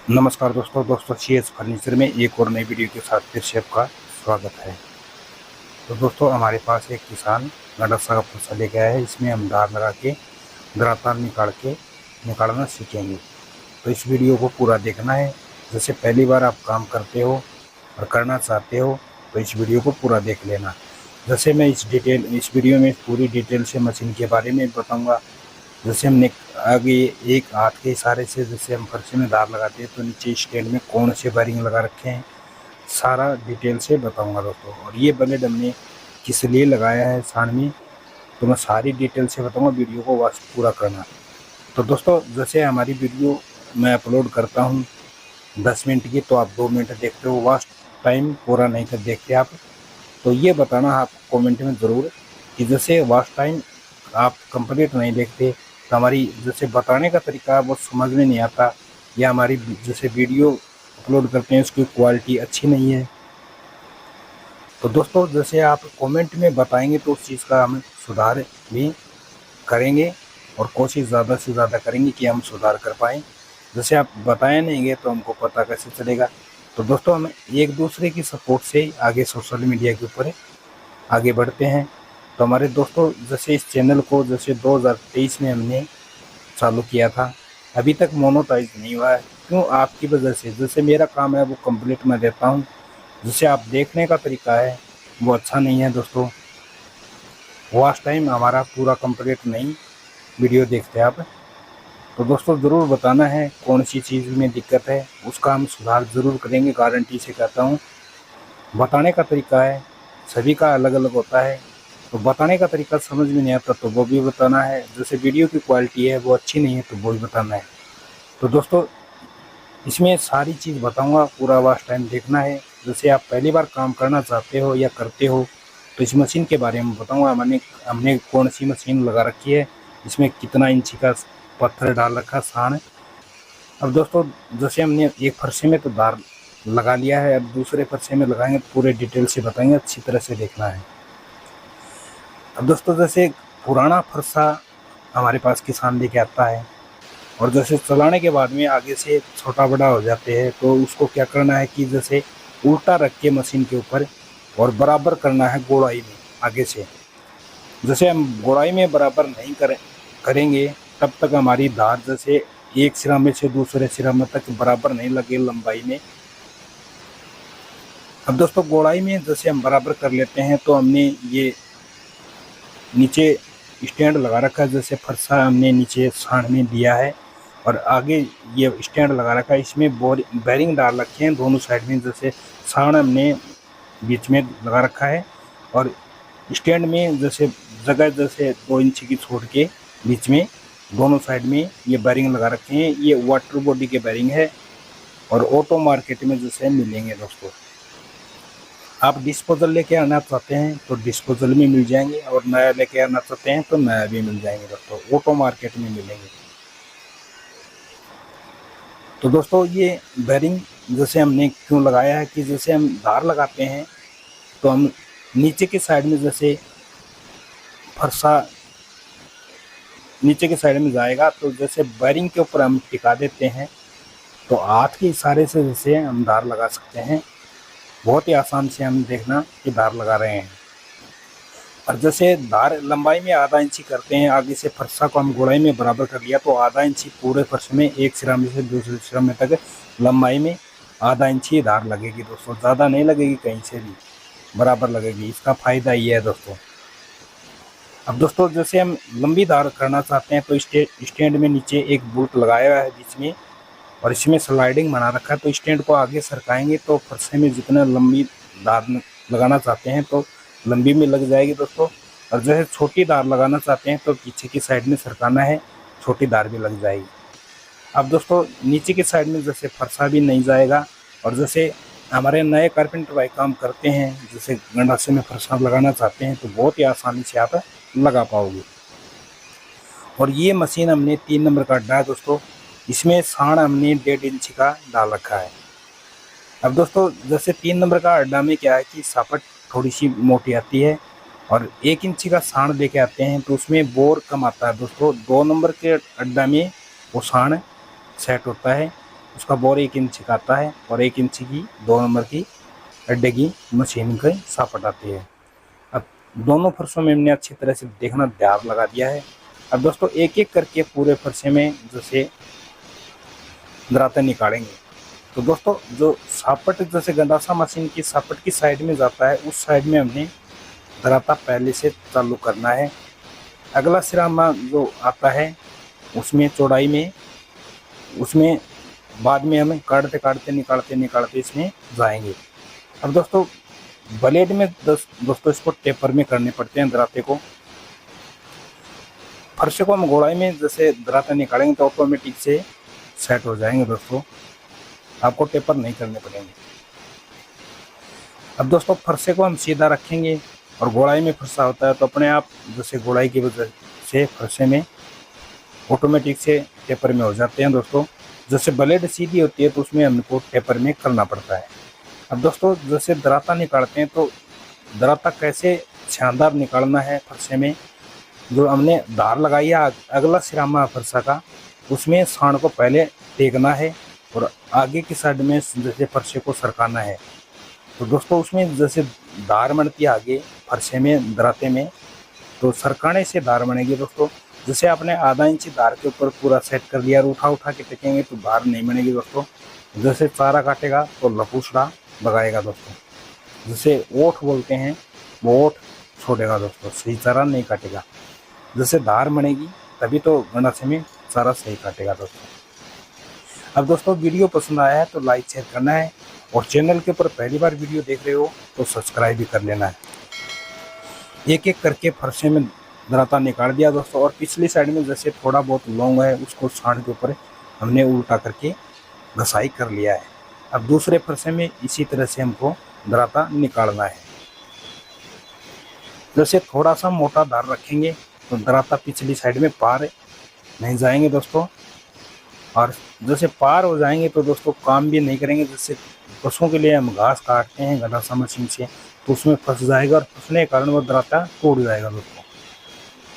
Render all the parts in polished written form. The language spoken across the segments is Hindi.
नमस्कार दोस्तों CS फर्नीचर में एक और नई वीडियो के साथ फिर से आपका स्वागत है। तो दोस्तों हमारे पास एक किसान गंडासा का फरसा लेके आया है। इसमें हम धार लगा के दरातार निकालना सीखेंगे। तो इस वीडियो को पूरा देखना है। जैसे पहली बार आप काम करते हो और करना चाहते हो तो इस वीडियो को पूरा देख लेना। जैसे मैं इस वीडियो में पूरी डिटेल से मशीन के बारे में बताऊँगा। जैसे हमने आगे एक हाथ के इशारे से जैसे हम फर्श में धार लगाते हैं तो नीचे स्टैंड में कौन से वायरिंग लगा रखे हैं, सारा डिटेल से बताऊंगा दोस्तों। और ये ब्लेड हमने किस लिए लगाया है साण में, तो मैं सारी डिटेल से बताऊंगा। वीडियो को वॉच पूरा करना। तो दोस्तों जैसे हमारी वीडियो मैं अपलोड करता हूँ 10 मिनट की, तो आप 2 मिनट देखते हो, वॉच टाइम पूरा नहीं कर देखते आप। तो ये बताना आप कमेंट में ज़रूर कि जैसे वॉच टाइम आप कंप्लीट नहीं देखते तो हमारी जैसे बताने का तरीका वो समझ में नहीं आता, या हमारी जैसे वीडियो अपलोड करते हैं उसकी क्वालिटी अच्छी नहीं है। तो दोस्तों जैसे आप कमेंट में बताएंगे तो उस चीज़ का हम सुधार भी करेंगे और कोशिश ज़्यादा से ज़्यादा करेंगे कि हम सुधार कर पाएँ। जैसे आप बताए नहीं तो हमको पता कैसे चलेगा। तो दोस्तों हम एक दूसरे की सपोर्ट से आगे सोशल मीडिया के ऊपर आगे बढ़ते हैं। तो हमारे दोस्तों जैसे इस चैनल को जैसे 2023 में हमने चालू किया था, अभी तक मोनेटाइज नहीं हुआ है। क्यों? आपकी वजह से। जैसे मेरा काम है वो कंप्लीट मैं देता हूँ, जैसे आप देखने का तरीका है वो अच्छा नहीं है दोस्तों। वॉच टाइम हमारा पूरा कंप्लीट नहीं वीडियो देखते आप। तो दोस्तों ज़रूर बताना है कौन सी चीज़ में दिक्कत है, उसका हम सुधार ज़रूर करेंगे, गारंटी से कहता हूँ। बताने का तरीका है सभी का अलग अलग होता है, तो बताने का तरीका समझ में नहीं आता तो वो भी बताना है। जैसे वीडियो की क्वालिटी है वो अच्छी नहीं है तो वो भी बताना है। तो दोस्तों इसमें सारी चीज़ बताऊंगा, पूरा वॉच टाइम देखना है। जैसे आप पहली बार काम करना चाहते हो या करते हो तो इस मशीन के बारे में बताऊंगा। हमने कौन सी मशीन लगा रखी है, इसमें कितना इंची का पत्थर डाल रखा साण। अब दोस्तों जैसे हमने एक फरसे में तो दार लगा लिया है, अब दूसरे फरसे में लगाएंगे तो पूरे डिटेल से बताएंगे, अच्छी तरह से देखना है। अब दोस्तों जैसे पुराना फरसा हमारे पास किसान लेके आता है और जैसे चलाने के बाद में आगे से छोटा बड़ा हो जाते हैं, तो उसको क्या करना है कि जैसे उल्टा रख के मशीन के ऊपर और बराबर करना है गोड़ाई में आगे से। जैसे हम गोड़ाई में बराबर नहीं करेंगे तब तक हमारी धार जैसे एक सिरा में से दूसरे सिरा में तक बराबर नहीं लगे लंबाई में। अब दोस्तों गोड़ाई में जैसे हम बराबर कर लेते हैं तो हमने ये नीचे स्टैंड लगा रखा है। जैसे फरसा हमने नीचे साण में दिया है और आगे ये स्टैंड लगा रखा है, इसमें बेरिंग डाल रखे हैं दोनों साइड में। जैसे साण हमने बीच में लगा रखा है और स्टैंड में जैसे जगह जैसे 2 इंच की छोड़ के बीच में दोनों साइड में ये बेरिंग लगा रखे हैं। ये वाटर बॉडी के बेरिंग है और ऑटो मार्केट में जैसे मिलेंगे दोस्तों। आप डिस्पोजल लेके आना चाहते हैं तो डिस्पोजल में मिल जाएंगे और नया लेके आना चाहते हैं तो नया भी मिल जाएंगे दोस्तों, ऑटो मार्केट में मिलेंगे। तो दोस्तों ये बेरिंग जैसे हमने क्यों लगाया है कि जैसे हम धार लगाते हैं तो हम नीचे की साइड में जैसे फरसा नीचे की साइड में जाएगा तो जैसे बेरिंग के ऊपर हम टिका देते हैं तो हाथ के इशारे से जैसे हम धार लगा सकते हैं। बहुत ही आसान से हम देखना कि धार लगा रहे हैं। और जैसे धार लंबाई में आधा इंची करते हैं, आगे से फरसा को हम गोड़ाई में बराबर कर लिया तो आधा इंची पूरे फर्श में एक सिरा में से दूसरे सिरा में तक लंबाई में आधा इंची धार लगेगी दोस्तों, ज़्यादा नहीं लगेगी, कहीं से भी बराबर लगेगी। इसका फ़ायदा ये है दोस्तों। अब दोस्तों जैसे हम लंबी धार करना चाहते हैं तो स्टैंड में नीचे एक बोल्ट लगाया हुआ है बीच में और इसमें स्लाइडिंग बना रखा है। तो स्टैंड को आगे सरकाएंगे तो फरसे में जितना लंबी धार लगाना चाहते हैं तो लंबी में लग जाएगी दोस्तों। और जैसे छोटी धार लगाना चाहते हैं तो पीछे की साइड में सरकाना है, छोटी धार भी लग जाएगी। अब दोस्तों नीचे की साइड में जैसे फरसा भी नहीं जाएगा। और जैसे हमारे नए कारपेंटर भाई काम करते हैं, जैसे गंडासे में फरसा लगाना चाहते हैं तो बहुत ही आसानी से आप लगा पाओगे। और ये मशीन हमने 3 नंबर का अड्डा है दोस्तों, इसमें साण हमने 1.5 इंच का डाल रखा है। अब दोस्तों जैसे 3 नंबर का अड्डा में क्या है कि सापट थोड़ी सी मोटी आती है और 1 इंची का साण लेके आते हैं तो उसमें बोर कम आता है दोस्तों। 2 नंबर के अड्डा में वो साण सेट होता है उसका बोर 1 इंच का आता है और 1 इंच की 2 नंबर की अड्डे की मशीन के सापट आती है। अब दोनों फर्शों में हमने अच्छी तरह से देखना दार लगा दिया है। अब दोस्तों एक एक करके पूरे फर्शे में जैसे दरातें निकालेंगे। तो दोस्तों जो सापट जैसे गंडासा मशीन की सापट की साइड में जाता है, उस साइड में हमने दराता पहले से चालू करना है। अगला सिरा जो आता है उसमें चौड़ाई में, उसमें बाद में हम काटते काटते निकालते इसमें जाएंगे। अब दोस्तों ब्लेड में दोस्तों इसको टेपर में करने पड़ते हैं दराते को। फर्श को हम गोलाई में जैसे दराते निकालेंगे तो ऑटोमेटिक से सेट हो जाएंगे दोस्तों, आपको टेपर नहीं करने पड़ेंगे। अब दोस्तों फर्शे को हम सीधा रखेंगे और गोलाई में फर्शा होता है तो अपने आप जैसे गोलाई की वजह से फर्शे में ऑटोमेटिक से टेपर में हो जाते हैं दोस्तों। जैसे ब्लेड सीधी होती है तो उसमें हमको टेपर में करना पड़ता है। अब दोस्तों जैसे दराता निकालते हैं तो दराता कैसे शानदार निकालना है फर्शे में, जो हमने धार लगाई है अगला सिरामा फर्शा का, उसमें साण को पहले टेकना है और आगे की साइड में जैसे फर्शे को सरकाना है। तो दोस्तों उसमें जैसे धार बनती है आगे फर्शे में दराते में, तो सरकाने से धार बनेगी दोस्तों। जैसे आपने आधा इंच धार के ऊपर पूरा सेट कर लिया और उठा के टेकेंगे तो धार नहीं बनेगी दोस्तों। जैसे चारा काटेगा तो लपूसड़ा लगाएगा दोस्तों, जैसे ओठ बोलते हैं वो ओठ छोड़ेगा दोस्तों, सही चारा नहीं काटेगा। जैसे धार बनेगी तभी तो गंडासे में चारा सही काटेगा दोस्तों। अब दोस्तों वीडियो पसंद आया है तो लाइक शेयर करना है और चैनल के ऊपर पहली बार वीडियो देख रहे हो तो सब्सक्राइब भी कर लेना है। एक एक करके फर्शे में दराता निकाल दिया दोस्तों और पिछली साइड में जैसे थोड़ा बहुत लॉन्ग है उसको साढ़ के ऊपर हमने उल्टा करके घसाई कर लिया है। अब दूसरे फर्शे में इसी तरह से हमको दराता निकालना है। जैसे थोड़ा सा मोटा धार रखेंगे तो दराता पिछली साइड में पार नहीं जाएंगे दोस्तों, और जैसे पार हो जाएंगे तो दोस्तों काम भी नहीं करेंगे। जैसे पशुओं के लिए हम घास काटते हैं गंडासा मशीन से तो उसमें फंस जाएगा और फंसने के कारण वो दराता टूट जाएगा दोस्तों।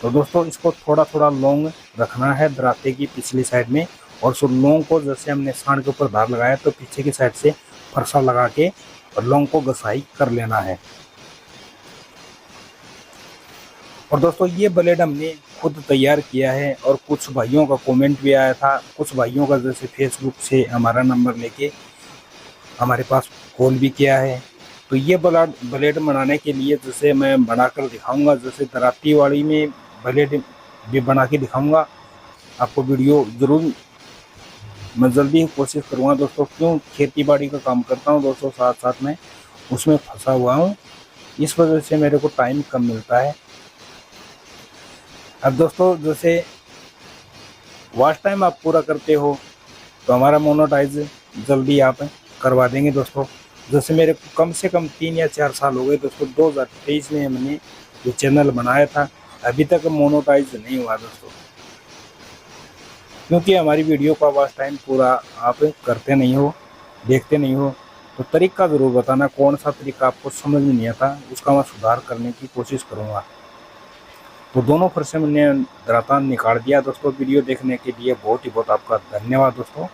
तो दोस्तों इसको थोड़ा थोड़ा लॉन्ग रखना है दराते की पिछली साइड में, और उस लॉन्ग को जैसे हमने साण के ऊपर धार लगाया तो पीछे की साइड से फरसा लगा के और लॉन्ग को घसाई कर लेना है। और दोस्तों ये ब्लेड हमने खुद तैयार किया है और कुछ भाइयों का कमेंट भी आया था, कुछ भाइयों का जैसे फेसबुक से हमारा नंबर लेके हमारे पास कॉल भी किया है। तो ये ब्लेड बनाने के लिए जैसे मैं बनाकर दिखाऊंगा, जैसे दराती वाली में ब्लेड भी बना के दिखाऊंगा आपको। वीडियो ज़रूर मैं जल्दी कोशिश करूँगा दोस्तों, क्यों खेती बाड़ी का काम करता हूँ दोस्तों, साथ साथ में उसमें फंसा हुआ हूँ, इस वजह से मेरे को टाइम कम मिलता है। अब दोस्तों जैसे वॉच टाइम आप पूरा करते हो तो हमारा मोनेटाइज जल्दी आप करवा देंगे दोस्तों। जैसे मेरे को कम से कम 3 या 4 साल हो गए दोस्तों, 2023 में हमने ये चैनल बनाया था, अभी तक मोनेटाइज नहीं हुआ दोस्तों, क्योंकि हमारी वीडियो का वॉच टाइम पूरा आप करते नहीं हो, देखते नहीं हो। तो तरीका ज़रूर बताना, कौन सा तरीका आपको समझ में नहीं आता, उसका मैं सुधार करने की कोशिश करूँगा। तो दोनों फर्शे मैंने दराता निकाल दिया दोस्तों। वीडियो देखने के लिए बहुत ही बहुत आपका धन्यवाद दोस्तों।